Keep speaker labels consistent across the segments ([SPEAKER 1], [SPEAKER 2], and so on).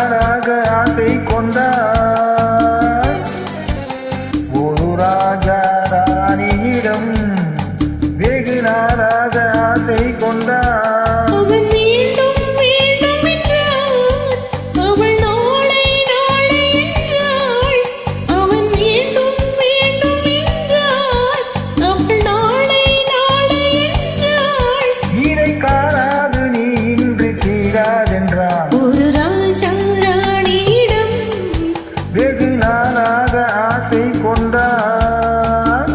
[SPEAKER 1] நாளாக ஆசை கொண்டார். ஒரு ராஜா ராணியிடம் வெகு நாளாக ஆசை கொண்டார்.
[SPEAKER 2] ஒரு ராஜா ராணியிடம்
[SPEAKER 1] வெகு நாளாக ஆசை கொண்டார்.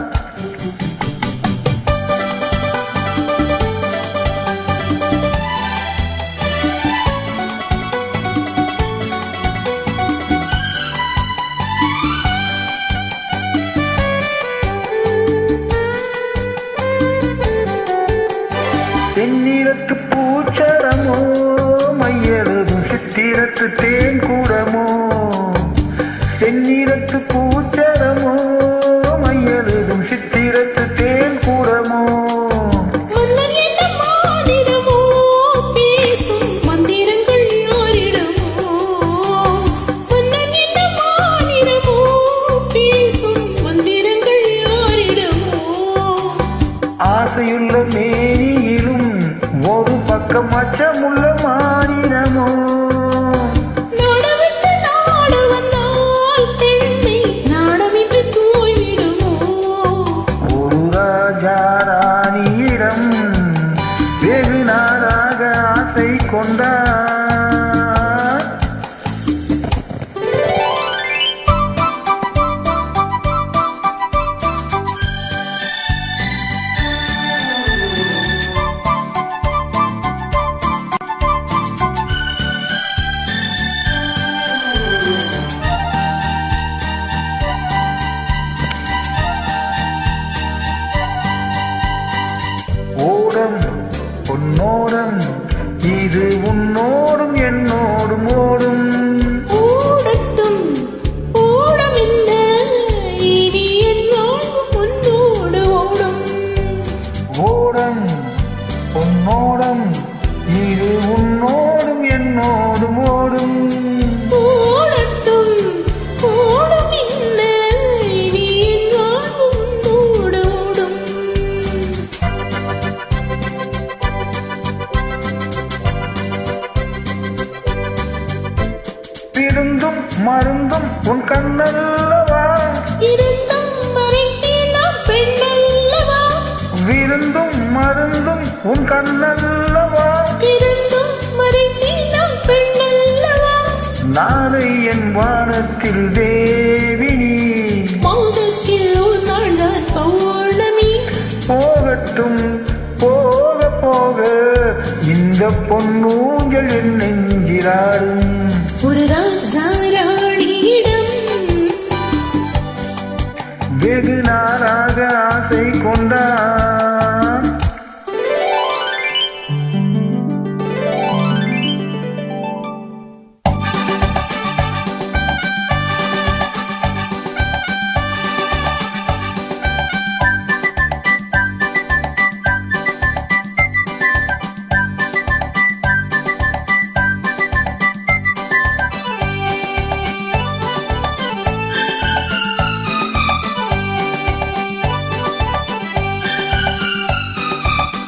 [SPEAKER 1] செந்நிறத்து பூச்சரமோ மையெழுதும் சித்திரத்து தேன் கூடமோ. செந்நிறத்து பூச்சரமோ மையெழுதும் சித்திரத்து தேன் கூடமோ. ஆசையுள்ள மேனியிலும் ஒரு பக்கம் அச்சமுள்ள மானினமோ. ஒரு ராஜா ராணியிடம் வெகு நாளாக ஆசை கொண்டார். ஓடம் பொன்னோடம் இது உன்னோடும் என்னோடும் ஓடும்.
[SPEAKER 2] ஓடட்டும் ஓடம் இல்ல இனி என்னோடும் உன்னோடு ஓடும்.
[SPEAKER 1] ஓடம் பொன்னோடம் இது உன்னோடும் என்னோடும் ஓடும்.
[SPEAKER 2] ஓடட்டும் ஓடம் இல்ல இனி என்னோடும் உன்னோடு ஓடும்.
[SPEAKER 1] விருந்தும் மருந்தும் உன் கண்ணல்லவா.
[SPEAKER 2] இருந்தும் மறைத்தீனாம் பெண்ணல்லவா.
[SPEAKER 1] விருந்தும் மருந்தும் உன் கண்ணல்லவா.
[SPEAKER 2] இருந்தும் மறைத்தீனாம் பெண்ணல்லவா.
[SPEAKER 1] நாளை என் வானத்தில் தேவினி.
[SPEAKER 2] மாதத்தில் ஒரு நாள்தான் பௌர்ணமி.
[SPEAKER 1] போகட்டும் போக போக இந்த பொன்னூஞ்சல் என் நெஞ்சிலாடும்.
[SPEAKER 2] ஒரு ராஜா ராணியிடம்
[SPEAKER 1] வெகு நாளாக ஆசை கொண்டார்.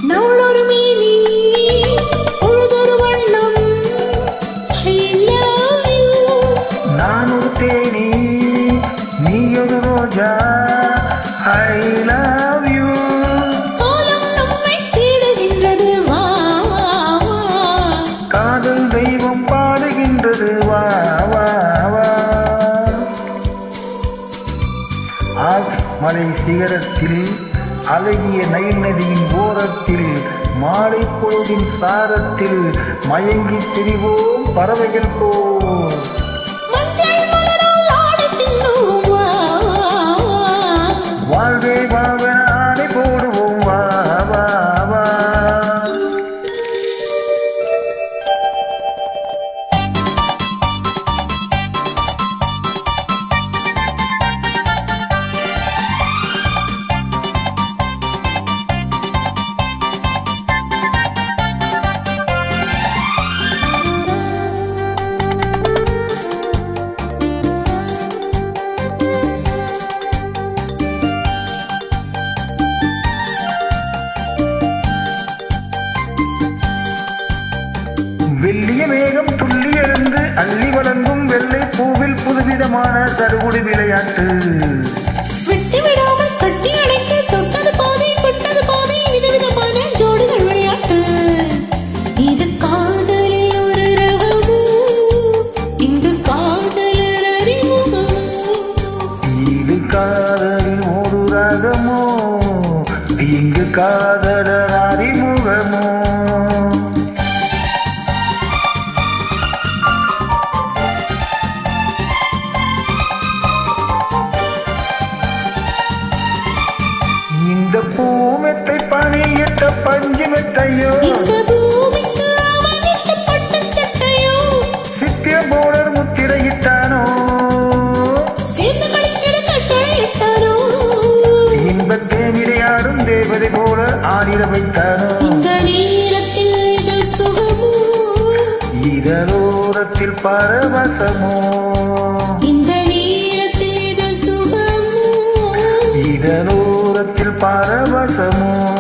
[SPEAKER 2] நவளொரு மீனி உழுதொரு வண்ணம். I love you.
[SPEAKER 1] நான் ஒரு தேனி நீ ஒரு ரோஜா. I love you.
[SPEAKER 2] காலம் நம்மை தேடுகின்றது வா வா வா.
[SPEAKER 1] காதல் தெய்வம் பாடுகின்றது வா வா வா. ஆல்ப்ஸ் மலை சிகரத்தில் அழகிய நைல் நதியின் ஓரத்தில் மாலை பொழுதின் சாரத்தில் மயங்கி திரிவோம் பறவைகள் போல்.
[SPEAKER 2] மஞ்சள் மலரால் ஆடி தின்னுவோம் வா வா வா.
[SPEAKER 1] வாழ்வே வாழ்வென ஆடை போடுவோம் வா வா வா. சடுகுடு விளையாட்டு.
[SPEAKER 2] விட்டு விடாமல் கட்டி அணைத்து தொட்டது பாதை பட்டது பாதை விதவிதமான ஜோடிகள் விளையாட்டு. இது காதலில் ஒரு ரகமோ, இங்கு காதலர் அறிமுகமோ.
[SPEAKER 1] இது காதலின் ஒரு ராகமோ, இங்கு காதலர் அறிமுகமோ. இந்த பூமெத்தை பணியிட்ட பஞ்சு மெத்தையோ,
[SPEAKER 2] இந்த பூமிக்கு அவனிட்ட பட்டுச் சட்டையோ,
[SPEAKER 1] சித்திய போடர் முத்திரையிட்டானோ,
[SPEAKER 2] சேர்ந்து கழித்திட கட்டளையிட்டாரோ.
[SPEAKER 1] இன்பத்தே விளையாடும் தேவதை போல ஆடிட வைத்தானோ.
[SPEAKER 2] இந்த நேரத்தில் இது சுகமோ,
[SPEAKER 1] இதரோரத்தில் பரவசமோ,
[SPEAKER 2] இந்த நேரத்தில் இது சுகமோ,
[SPEAKER 1] இதரோரத்தில் பரவசமோ.